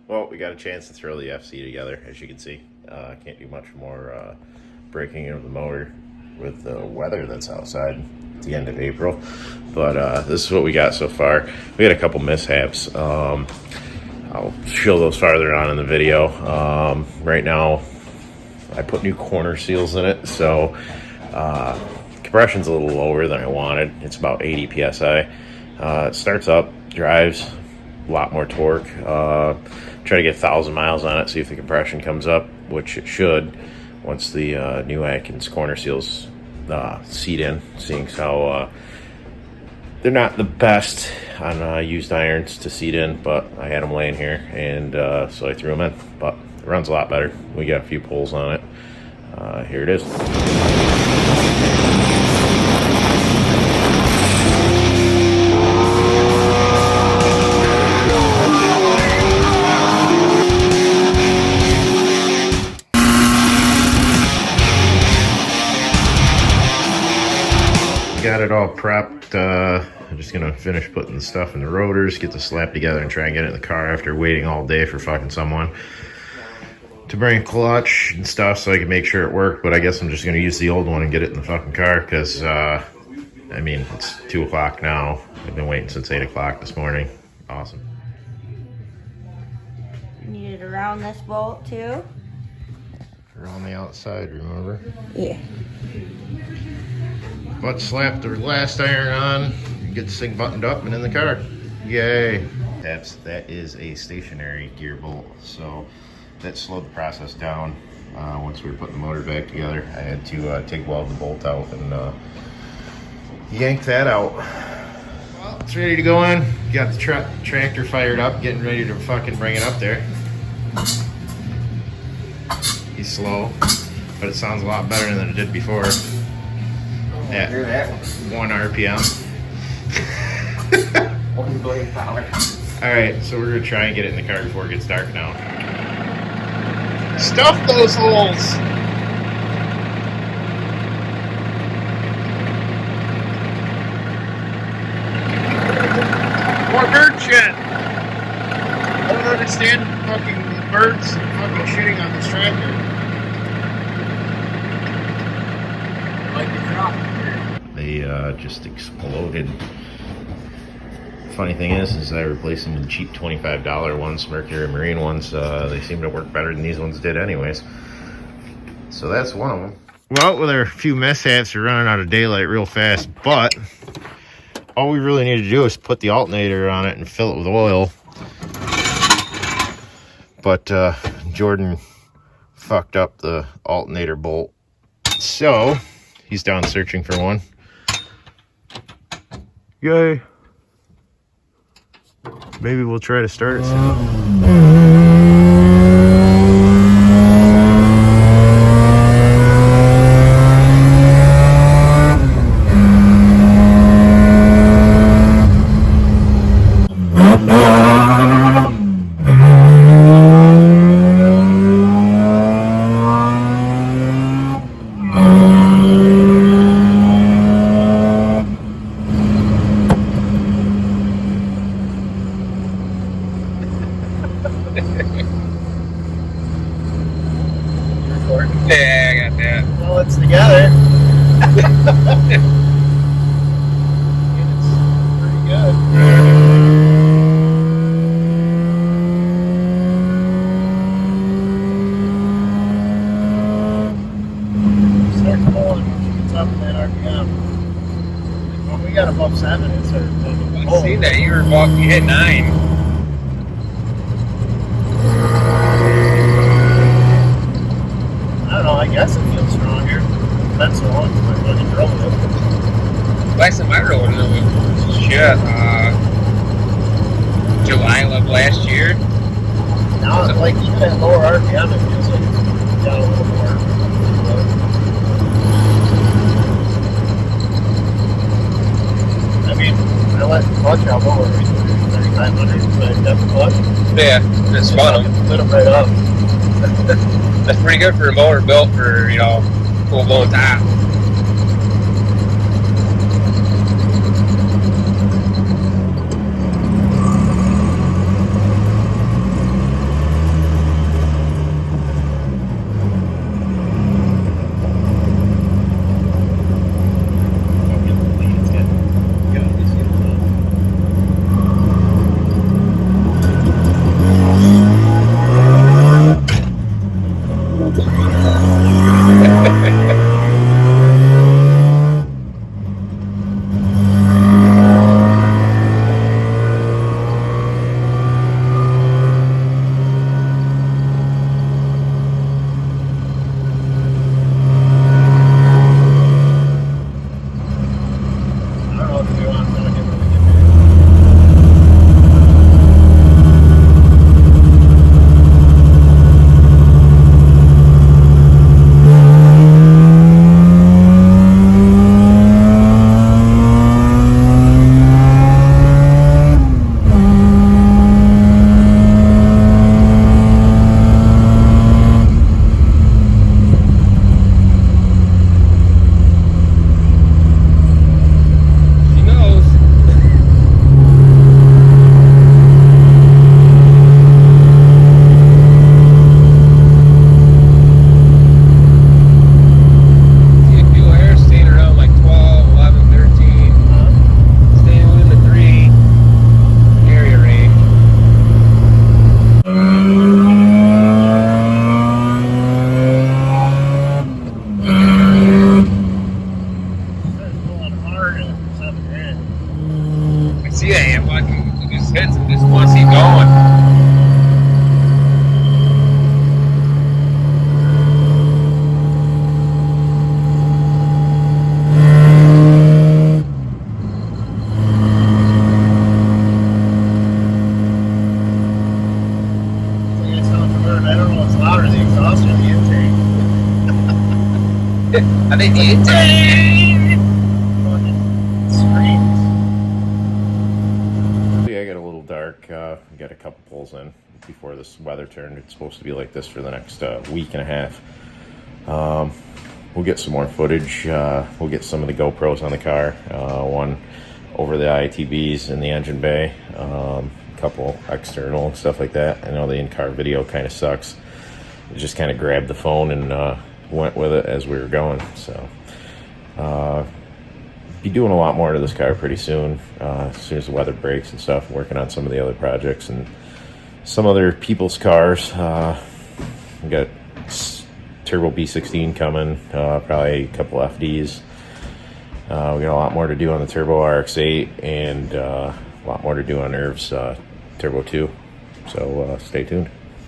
Well, we got a chance to throw the FC together, as you can see. Can't do much more breaking of the motor with the weather that's outside at the end of April. But this is what we got so far. We had a couple mishaps. I'll show those farther on in the video. Right now, I put new corner seals in it, so compression's a little lower than I wanted. It's about 80 psi. It starts up, drives, a lot more torque. Try to get 1,000 miles on it, see if the compression comes up, which it should once the new Atkins corner seals seat in, seeing how they're not the best on used irons to seat in, but I had them laying here, and so I threw them in. But it runs a lot better. We got a few pulls on it. Here it is. Got it all prepped. I'm just gonna finish putting the stuff in the rotors, get the slap together, and try and get it in the car after waiting all day for fucking someone to bring a clutch and stuff so I can make sure it worked. But I guess I'm just gonna use the old one and get it in the fucking car because I mean, it's 2 o'clock now. I've been waiting since 8 o'clock this morning. Awesome. You need it around this bolt too? Around the outside, remember? Yeah. But slap the last iron on, get this thing buttoned up and in the car. Yay. That is a stationary gear bolt, so that slowed the process down. Once we were putting the motor back together, I had to TIG weld the bolt out and yank that out. Well, it's ready to go in. Got the tractor fired up, getting ready to fucking bring it up there. He's slow, but it sounds a lot better than it did before. At 1 RPM. 1 billion power. Alright, so we're gonna try and get it in the car before it gets dark now. Stuff those holes! More bird shit! I don't understand fucking birds fucking shitting on this tractor. Like the drop. They just exploded. Funny thing is I replaced them with cheap $25 ones, Mercury Marine ones. They seem to work better than these ones did anyways. So that's one of them. Well, with our few mishaps, we're running out of daylight real fast, but all we really need to do is put the alternator on it and fill it with oil. But Jordan fucked up the alternator bolt, so he's down searching for one. Yay. Maybe we'll try to start it soon. Yeah, I got that. Well, it's together. It's pretty good. Start pulling once it's up in that RPM. When we got above 7, it started pulling. I see that you hit 9. I don't know, I guess it feels stronger. That's the one I fucking drove it. Last time I rode it was shit. July of last year. Now it's like even at lower RPM, it feels like it's got a little more. I mean, I let the clutch out lower, 3,500, so I got the clutch. Yeah, it's fun. Lit them right up. That's pretty good for a motor built for, full blown top. I think the screens. Yeah, I got a little dark. We got a couple pulls in before this weather turned. It's supposed to be like this for the next week and a half. We'll get some more footage. We'll get some of the GoPros on the car. One over the ITBs in the engine bay. A couple external and stuff like that. I know the in-car video kind of sucks. I just kind of grabbed the phone and went with it as we were going. So be doing a lot more to this car pretty soon. As soon as the weather breaks and stuff. Working on some of the other projects and some other people's cars. We got Turbo B16 coming, probably a couple FDs. We got a lot more to do on the Turbo Rx7 and a lot more to do on Irv's Turbo 2. So stay tuned.